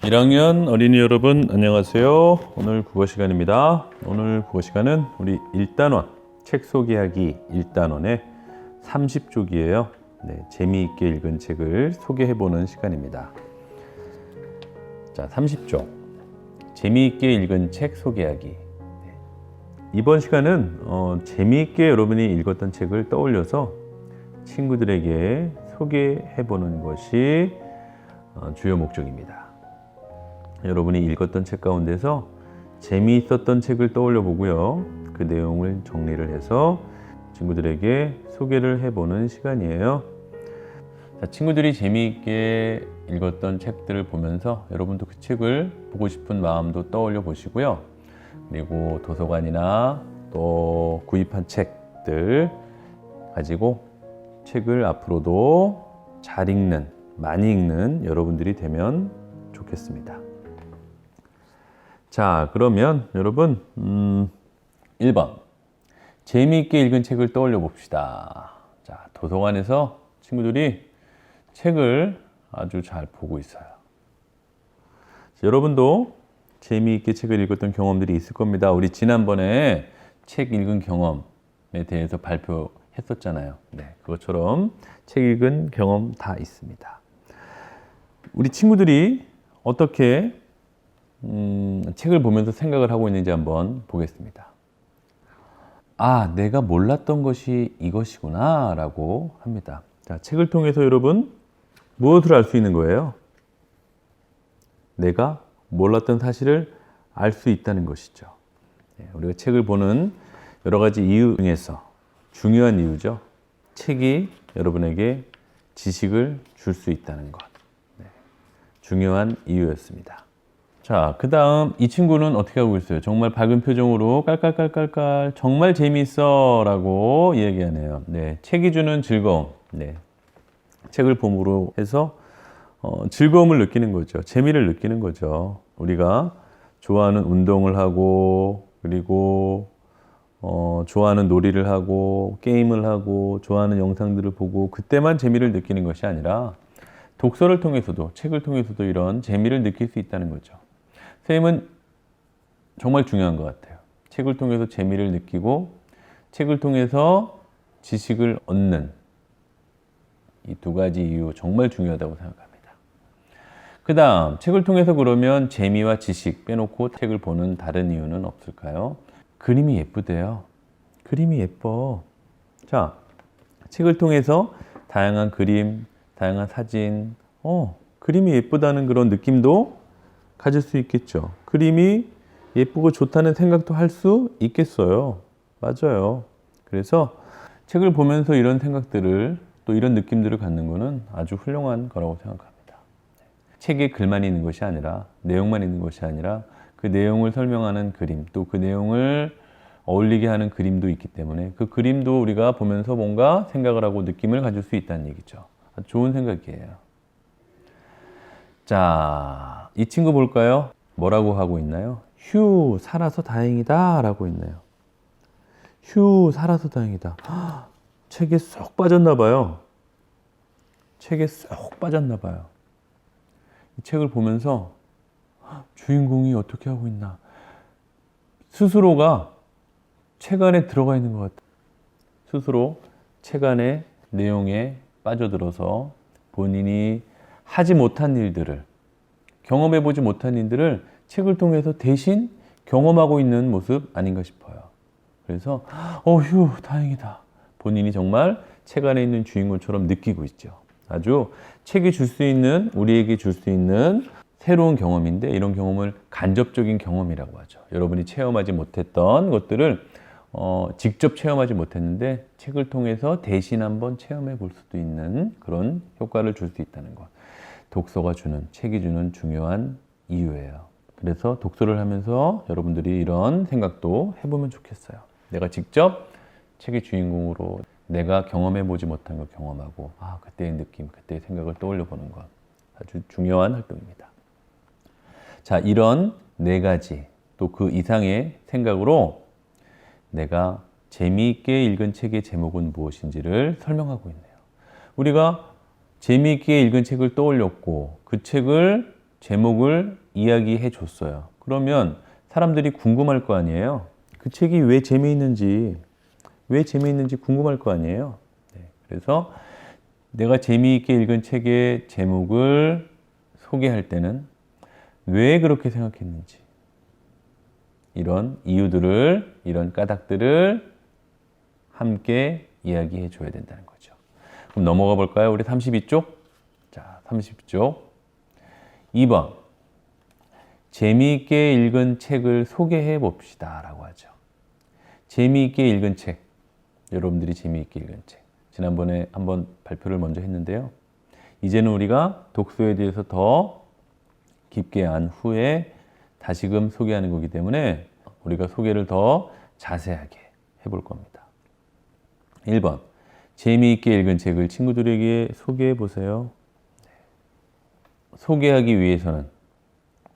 1학년 어린이 여러분 안녕하세요. 오늘 국어 시간입니다. 오늘 국어 시간은 우리 1단원 책 소개하기 1단원의 30쪽이에요. 재미있게 읽은 책을 소개해보는 시간입니다. 자, 30쪽 재미있게 읽은 책 소개하기. 이번 시간은 재미있게 여러분이 읽었던 책을 떠올려서 친구들에게 소개해보는 것이 주요 목적입니다. 여러분이 읽었던 책 가운데서 재미있었던 책을 떠올려 보고요. 그 내용을 정리를 해서 친구들에게 소개를 해보는 시간이에요. 자, 친구들이 재미있게 읽었던 책들을 보면서 여러분도 그 책을 보고 싶은 마음도 떠올려 보시고요. 그리고 도서관이나 또 구입한 책들 가지고 책을 앞으로도 잘 읽는, 많이 읽는 여러분들이 되면 좋겠습니다. 자, 그러면 여러분 1번 재미있게 읽은 책을 떠올려 봅시다. 자, 도서관에서 친구들이 책을 아주 잘 보고 있어요. 자, 여러분도 재미있게 책을 읽었던 경험들이 있을 겁니다. 우리 지난번에 책 읽은 경험에 대해서 발표했었잖아요. 그것처럼 책 읽은 경험 다 있습니다. 우리 친구들이 어떻게 책을 보면서 생각을 하고 있는지 한번 보겠습니다. 아, 내가 몰랐던 것이 이것이구나 라고 합니다. 자, 책을 통해서 여러분 무엇을 알 수 있는 거예요? 내가 몰랐던 사실을 알 수 있다는 것이죠. 우리가 책을 보는 여러 가지 이유 중에서 중요한 이유죠. 책이 여러분에게 지식을 줄 수 있다는 것. 중요한 이유였습니다. 자, 그 다음 이 친구는 어떻게 하고 있어요? 정말 밝은 표정으로 깔깔깔깔깔 정말 재미있어 라고 얘기하네요. 책이 주는 즐거움. 책을 봄으로 해서 즐거움을 느끼는 거죠. 재미를 느끼는 거죠. 우리가 좋아하는 운동을 하고 그리고 좋아하는 놀이를 하고 게임을 하고 좋아하는 영상들을 보고 그때만 재미를 느끼는 것이 아니라 독서를 통해서도 책을 통해서도 이런 재미를 느낄 수 있다는 거죠. 선생님은 정말 중요한 것 같아요. 책을 통해서 재미를 느끼고 책을 통해서 지식을 얻는 이 두 가지 이유 정말 중요하다고 생각합니다. 그 다음 책을 통해서 그러면 재미와 지식 빼놓고 책을 보는 다른 이유는 없을까요? 그림이 예쁘대요. 그림이 예뻐. 자, 책을 통해서 다양한 그림, 다양한 사진, 그림이 예쁘다는 그런 느낌도 가질 수 있겠죠. 그림이 예쁘고 좋다는 생각도 할 수 있겠어요. 맞아요. 그래서 책을 보면서 이런 생각들을 또 이런 느낌들을 갖는 것은 아주 훌륭한 거라고 생각합니다. 책에 글만 있는 것이 아니라 내용만 있는 것이 아니라 그 내용을 설명하는 그림 또 그 내용을 어울리게 하는 그림도 있기 때문에 그 그림도 우리가 보면서 뭔가 생각을 하고 느낌을 가질 수 있다는 얘기죠. 아주 좋은 생각이에요. 자, 이 친구 볼까요? 뭐라고 하고 있나요? 휴, 살아서 다행이다 라고 있네요. 휴, 살아서 다행이다. 책에 쏙 빠졌나 봐요. 책에 쏙 빠졌나 봐요. 이 책을 보면서 주인공이 어떻게 하고 있나. 스스로가 책 안에 들어가 있는 것 같아요. 스스로 책 안에 내용에 빠져들어서 본인이 하지 못한 일들을, 경험해보지 못한 일들을 책을 통해서 대신 경험하고 있는 모습 아닌가 싶어요. 그래서 휴, 다행이다. 본인이 정말 책 안에 있는 주인공처럼 느끼고 있죠. 아주 책이 줄 수 있는, 우리에게 줄 수 있는 새로운 경험인데 이런 경험을 간접적인 경험이라고 하죠. 여러분이 체험하지 못했던 것들을 직접 체험하지 못했는데 책을 통해서 대신 한번 체험해 볼 수도 있는 그런 효과를 줄 수 있다는 것. 독서가 주는, 책이 주는 중요한 이유예요. 그래서 독서를 하면서 여러분들이 이런 생각도 해보면 좋겠어요. 내가 직접 책의 주인공으로 내가 경험해보지 못한 걸 경험하고 그때의 느낌, 그때의 생각을 떠올려보는 것. 아주 중요한 활동입니다. 자, 이런 네 가지 또 그 이상의 생각으로 내가 재미있게 읽은 책의 제목은 무엇인지를 설명하고 있네요. 우리가 재미있게 읽은 책을 떠올렸고 그 책을 제목을 이야기해 줬어요. 그러면 사람들이 궁금할 거 아니에요. 그 책이 왜 재미있는지 궁금할 거 아니에요. 네, 그래서 내가 재미있게 읽은 책의 제목을 소개할 때는 왜 그렇게 생각했는지 이런 이유들을, 이런 까닭들을 함께 이야기해 줘야 된다는 거죠. 그럼 넘어가 볼까요? 우리 32쪽. 자, 32쪽. 2번. 재미있게 읽은 책을 소개해 봅시다. 라고 하죠. 재미있게 읽은 책. 여러분들이 재미있게 읽은 책. 지난번에 한번 발표를 먼저 했는데요. 이제는 우리가 독서에 대해서 더 깊게 안 후에 다시금 소개하는 거기 때문에 우리가 소개를 더 자세하게 해볼 겁니다. 1번. 재미있게 읽은 책을 친구들에게 소개해 보세요. 소개하기 위해서는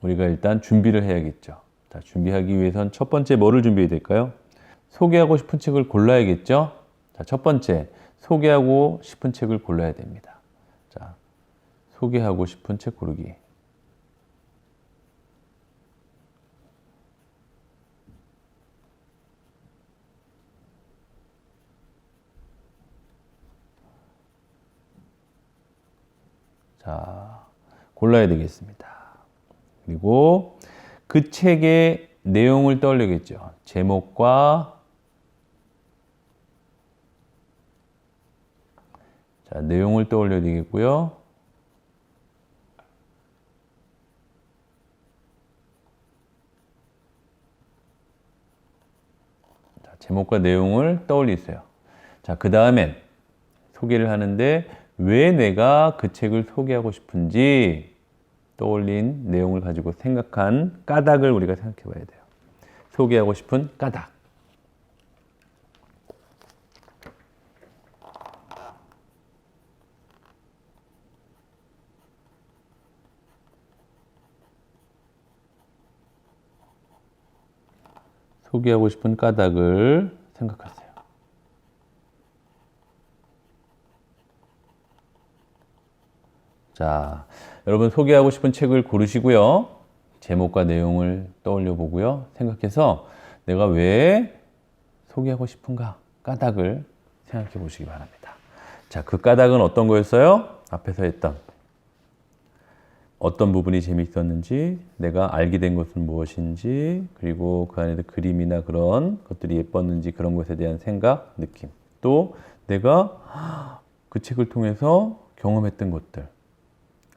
우리가 일단 준비를 해야겠죠. 자, 준비하기 위해선 첫 번째 뭐를 준비해야 될까요? 소개하고 싶은 책을 골라야겠죠. 자, 첫 번째, 소개하고 싶은 책을 골라야 됩니다. 자, 소개하고 싶은 책 고르기. 자, 골라야 되겠습니다. 그리고 그 책의 내용을 떠올리겠죠. 제목과 자, 내용을 떠올려야 되겠고요. 자, 제목과 내용을 떠올리세요. 자, 그 다음엔 소개를 하는데 왜 내가 그 책을 소개하고 싶은지 떠올린 내용을 가지고 생각한 까닭을 우리가 생각해 봐야 돼요. 소개하고 싶은 까닭. 소개하고 싶은 까닭을 생각하세요. 자, 여러분 소개하고 싶은 책을 고르시고요. 제목과 내용을 떠올려 보고요. 생각해서 내가 왜 소개하고 싶은가? 까닭을 생각해 보시기 바랍니다. 자, 그 까닭은 어떤 거였어요? 앞에서 했던 어떤 부분이 재미있었는지, 내가 알게 된 것은 무엇인지, 그리고 그 안에도 그림이나 그런 것들이 예뻤는지 그런 것에 대한 생각, 느낌. 또 내가 그 책을 통해서 경험했던 것들,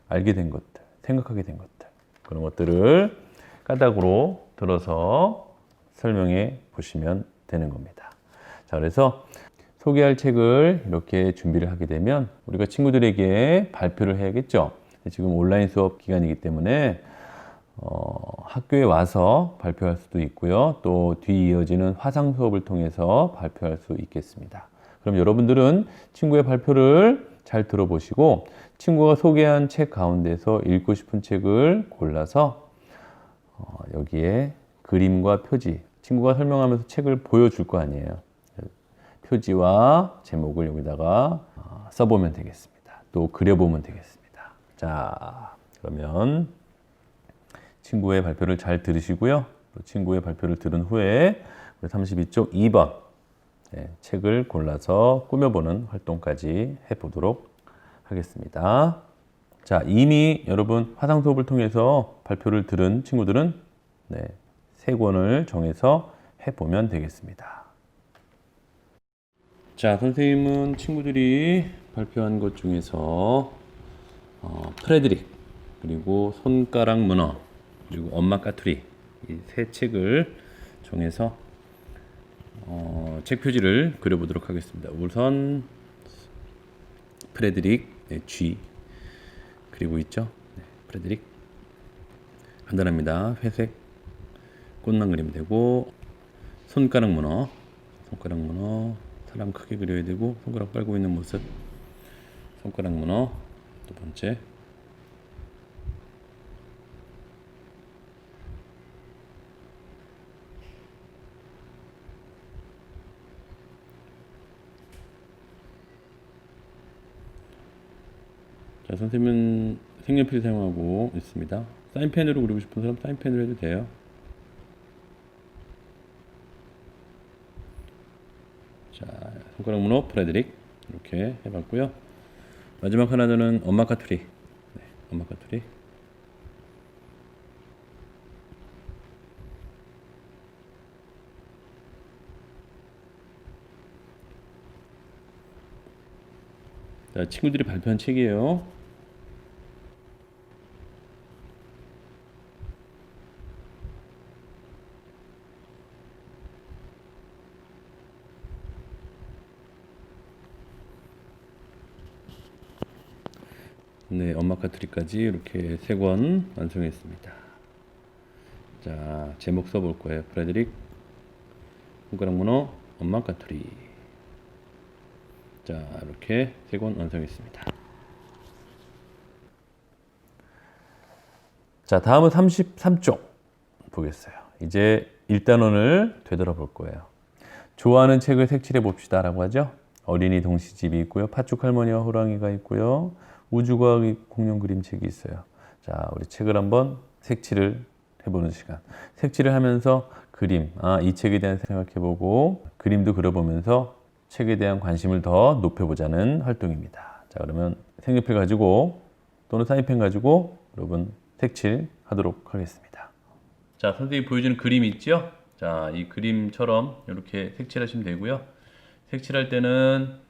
알게 된 것들, 생각하게 된 것들, 그런 것들을 까닭으로 들어서 설명해 보시면 되는 겁니다. 자, 그래서 소개할 책을 이렇게 준비를 하게 되면 우리가 친구들에게 발표를 해야겠죠. 지금 온라인 수업 기간이기 때문에 학교에 와서 발표할 수도 있고요. 또 뒤 이어지는 화상 수업을 통해서 발표할 수 있겠습니다. 그럼 여러분들은 친구의 발표를 잘 들어보시고 친구가 소개한 책 가운데서 읽고 싶은 책을 골라서 여기에 그림과 표지, 친구가 설명하면서 책을 보여줄 거 아니에요. 표지와 제목을 여기다가 써보면 되겠습니다. 또 그려보면 되겠습니다. 자, 그러면 친구의 발표를 잘 들으시고요. 또 친구의 발표를 들은 후에 우리 32쪽 2번 책을 골라서 꾸며보는 활동까지 해보도록 하겠습니다. 자, 이미 여러분 화상 수업을 통해서 발표를 들은 친구들은 세 권을 정해서 해보면 되겠습니다. 자, 선생님은 친구들이 발표한 것 중에서 프레드릭, 그리고 손가락 문어, 그리고 엄마 까투리 이 세 책을 정해서 책 표지를 그려보도록 하겠습니다. 우선 프레드릭, G 그리고 있죠. 프레드릭 간단합니다. 회색 꽃만 그리면 되고, 손가락 문어 사람 크게 그려야 되고, 손가락 빨고 있는 모습, 손가락 문어. 두 번째 자, 선생님은 색연필 사용하고 있습니다. 사인펜으로 그리고 싶은 사람 사인펜으로 해도 돼요. 자, 손가락 문어 프레드릭 이렇게 해봤고요. 마지막 하나는 엄마 까투리. 네, 엄마 까투리. 자, 친구들이 발표한 책이에요. 네, 엄마 까투리까지 이렇게 3권 완성했습니다. 자, 제목 써볼 거예요. 프레드릭, 손가락 문어, 엄마 까투리. 자, 이렇게 3권 완성했습니다. 자, 다음은 33쪽 보겠어요. 이제 1단원을 되돌아볼 거예요. 좋아하는 책을 색칠해 봅시다 라고 하죠. 어린이 동시집이 있고요. 팥죽 할머니와 호랑이가 있고요. 우주과학 공룡 그림책이 있어요. 자, 우리 책을 한번 색칠을 해보는 시간. 색칠을 하면서 그림, 이 책에 대한 생각해보고 그림도 그려보면서 책에 대한 관심을 더 높여보자는 활동입니다. 자, 그러면 색연필 가지고 또는 사인펜 가지고 여러분 색칠하도록 하겠습니다. 자, 선생님이 보여주는 그림이 있죠? 자, 이 그림처럼 이렇게 색칠하시면 되고요. 색칠할 때는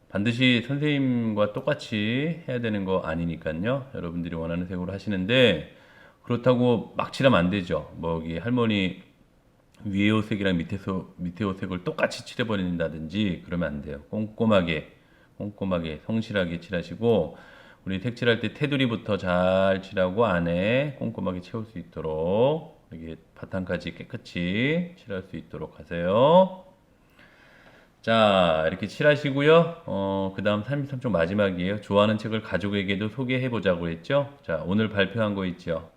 반드시 선생님과 똑같이 해야 되는 거 아니니까요. 여러분들이 원하는 색으로 하시는데 그렇다고 막 칠하면 안 되죠. 뭐 여기 할머니 위에 옷 색이랑 밑에 옷 색을 똑같이 칠해버린다든지 그러면 안 돼요. 꼼꼼하게 성실하게 칠하시고 우리 색칠할 때 테두리부터 잘 칠하고 안에 꼼꼼하게 채울 수 있도록 여기 바탕까지 깨끗이 칠할 수 있도록 하세요. 자, 이렇게 칠하시고요. 그 다음 33쪽 마지막이에요. 좋아하는 책을 가족에게도 소개해 보자고 했죠. 자, 오늘 발표한 거 있죠.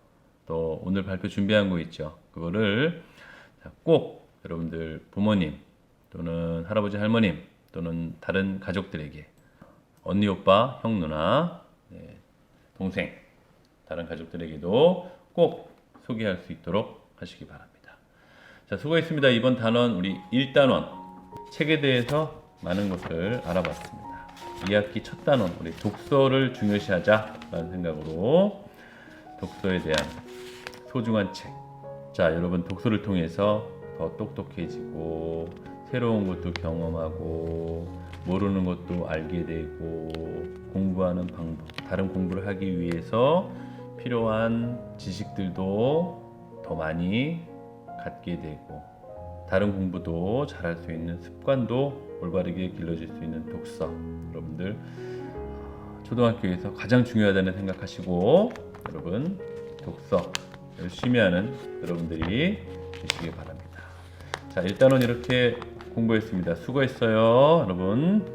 또 오늘 발표 준비한 거 있죠. 그거를 꼭 여러분들 부모님 또는 할아버지 할머님 또는 다른 가족들에게 언니 오빠 형 누나 동생 다른 가족들에게도 꼭 소개할 수 있도록 하시기 바랍니다. 자, 수고했습니다. 이번 단원 우리 1단원 책에 대해서 많은 것을 알아봤습니다. 2학기 첫 단원 우리 독서를 중요시하자라는 생각으로 독서에 대한 소중한 책. 자, 여러분 독서를 통해서 더 똑똑해지고 새로운 것도 경험하고 모르는 것도 알게 되고 공부하는 방법, 다른 공부를 하기 위해서 필요한 지식들도 더 많이 갖게 되고 다른 공부도 잘할 수 있는 습관도 올바르게 길러질 수 있는 독서. 여러분들 초등학교에서 가장 중요하다는 생각하시고 여러분 독서 열심히 하는 여러분들이 되시길 바랍니다. 자, 일단은 이렇게 공부했습니다. 수고했어요, 여러분.